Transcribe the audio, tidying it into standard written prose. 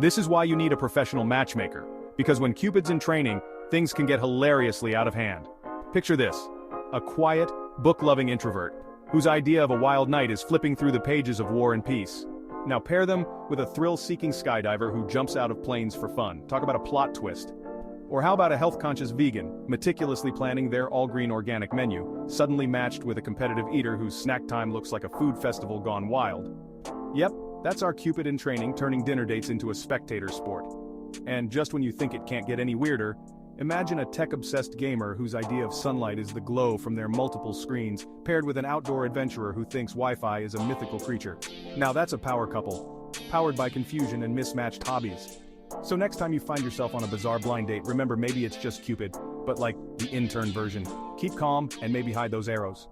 This is why you need a professional matchmaker, because when Cupid's in training, things can get hilariously out of hand. Picture this: a quiet, book-loving introvert, whose idea of a wild night is flipping through the pages of War and Peace. Now pair them with a thrill-seeking skydiver who jumps out of planes for fun. Talk about a plot twist. Or how about a health-conscious vegan, meticulously planning their all-green organic menu, suddenly matched with a competitive eater whose snack time looks like a food festival gone wild? Yep, that's our Cupid in training, turning dinner dates into a spectator sport. And just when you think it can't get any weirder, imagine a tech-obsessed gamer whose idea of sunlight is the glow from their multiple screens, paired with an outdoor adventurer who thinks Wi-Fi is a mythical creature. Now that's a power couple, powered by confusion and mismatched hobbies. So next time you find yourself on a bizarre blind date, remember maybe it's just Cupid, but like the intern version. Keep calm and maybe hide those arrows.